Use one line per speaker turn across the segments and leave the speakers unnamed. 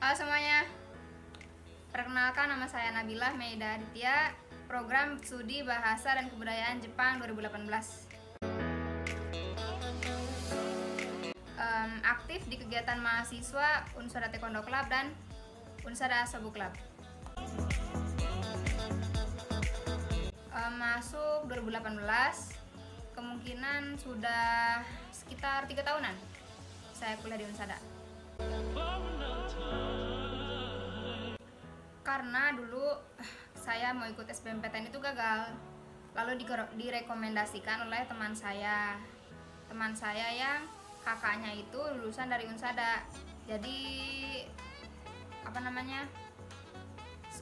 Halo semuanya, perkenalkan nama saya Nabila Meida Aditya, program Studi Bahasa dan Kebudayaan Jepang 2018. Aktif di kegiatan mahasiswa Unsada Taekwondo Club dan Unsada Asobu Club. Masuk 2018, kemungkinan sudah sekitar 3 tahunan saya kuliah di Unsada. Karena dulu saya mau ikut SBMPTN itu gagal, lalu direkomendasikan oleh teman saya yang kakaknya itu lulusan dari Unsada. Jadi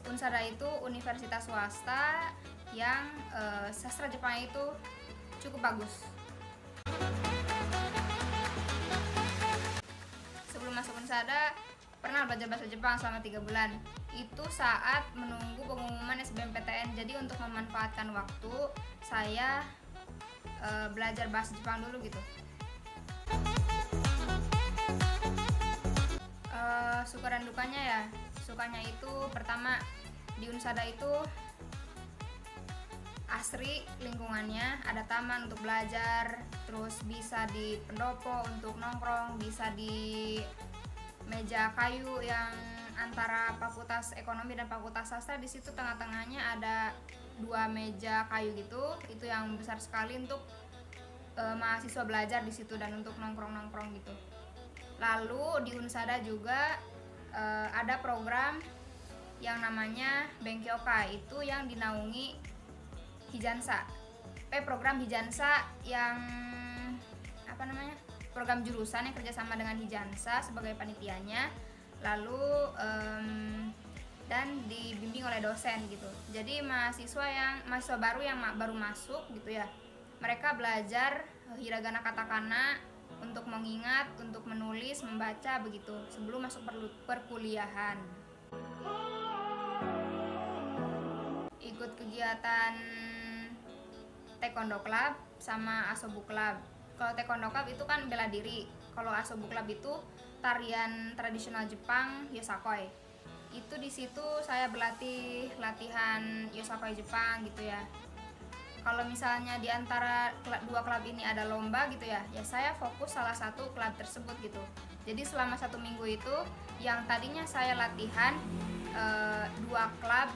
Unsada itu universitas swasta yang sastra Jepang itu cukup bagus. Sebelum masuk Unsada pernah belajar bahasa Jepang selama 3 bulan. Itu saat menunggu pengumuman SBMPTN. Jadi untuk memanfaatkan waktu, saya belajar bahasa Jepang dulu gitu. Suka dan dukanya ya. Sukanya itu pertama, di Unsada itu asri lingkungannya, ada taman untuk belajar, terus bisa di pendopo untuk nongkrong, bisa di meja kayu yang antara Fakultas Ekonomi dan Fakultas Sastra. Di situ tengah-tengahnya ada 2 meja kayu gitu, itu yang besar sekali untuk mahasiswa belajar di situ dan untuk nongkrong-nongkrong gitu. Lalu di Unsada juga ada program yang namanya Benkyoka, itu yang dinaungi Hijansa. Program Hijansa yang program jurusan yang kerjasama dengan Hijansa sebagai panitianya, lalu dan dibimbing oleh dosen gitu. Jadi mahasiswa baru yang baru masuk gitu ya, mereka belajar hiragana katakana untuk mengingat, untuk menulis, membaca begitu sebelum masuk perkuliahan. Ikut kegiatan Taekwondo Club sama Asobu Club. Kalau Taekwondo Club itu kan bela diri, kalau Asobu Club itu tarian tradisional Jepang, Yosakoi. Itu di situ saya berlatih latihan Yosakoi Jepang gitu ya. Kalau misalnya di antara 2 klub ini ada lomba gitu ya, saya fokus salah satu klub tersebut gitu. Jadi selama 1 minggu itu, yang tadinya saya latihan 2 klub,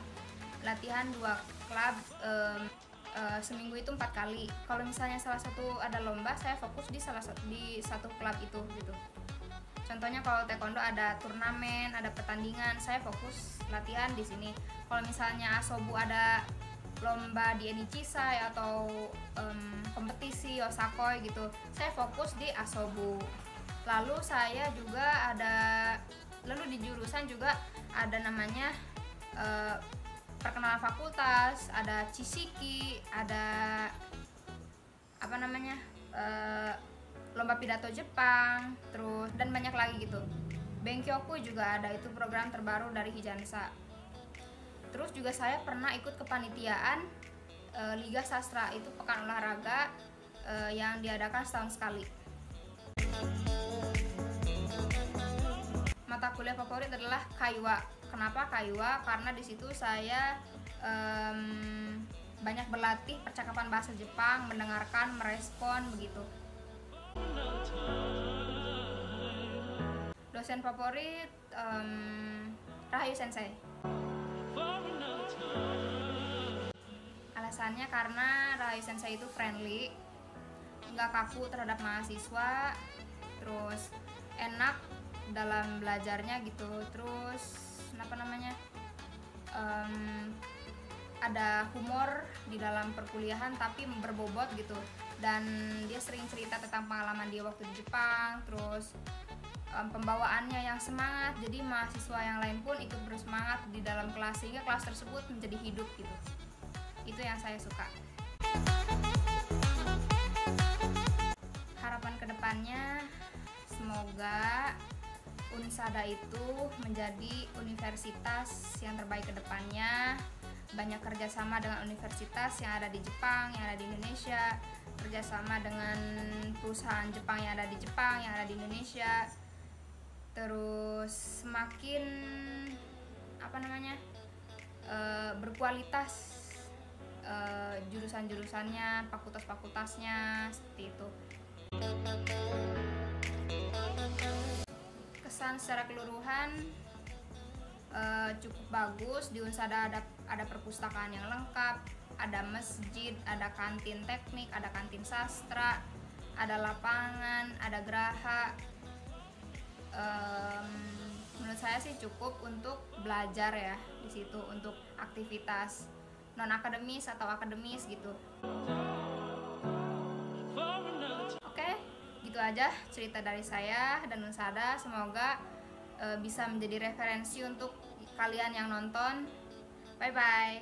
seminggu itu 4 kali. Kalau misalnya salah satu ada lomba, saya fokus di satu klub itu gitu. Contohnya kalau taekwondo ada turnamen, ada pertandingan, saya fokus latihan di sini. Kalau misalnya Asobu ada lomba di Enichisai atau kompetisi Yosakoi gitu, saya fokus di Asobu. Lalu di jurusan juga ada namanya perkenalan fakultas, ada Chisiki, ada lomba pidato Jepang, terus dan banyak lagi gitu. Benkyoku juga ada, itu program terbaru dari Hijansa. Terus juga saya pernah ikut kepanitiaan Liga Sastra, itu pekan olahraga yang diadakan setahun sekali. Mata kuliah favorit adalah Kaiwa. Kenapa Kaiwa? Karena di situ saya banyak berlatih percakapan bahasa Jepang, mendengarkan, merespon begitu. Dosen favorit Rahayu Sensei. Alasannya karena Rahayu Sensei itu friendly, nggak kaku terhadap mahasiswa, terus enak dalam belajarnya gitu. Terus ada humor di dalam perkuliahan tapi berbobot gitu, dan dia sering cerita tentang pengalaman dia waktu di Jepang. Terus pembawaannya yang semangat, jadi mahasiswa yang lain pun ikut bersemangat di dalam kelas, sehingga kelas tersebut menjadi hidup gitu. Itu yang saya suka. Harapan kedepannya, semoga Unsada itu menjadi universitas yang terbaik ke depannya, banyak kerjasama dengan universitas yang ada di Jepang, yang ada di Indonesia, kerjasama dengan perusahaan Jepang yang ada di Jepang, yang ada di Indonesia, terus semakin berkualitas jurusan-jurusannya, fakultas-fakultasnya, seperti itu. Kesan secara keseluruhan cukup bagus. Di Unsada ada perpustakaan yang lengkap, ada masjid, ada kantin teknik, ada kantin sastra, ada lapangan, ada geraha. Menurut saya sih cukup untuk belajar ya di situ, untuk aktivitas non akademis atau akademis gitu. Oke, gitu aja cerita dari saya dan Unsada. Semoga bisa menjadi referensi untuk kalian yang nonton. Bye bye.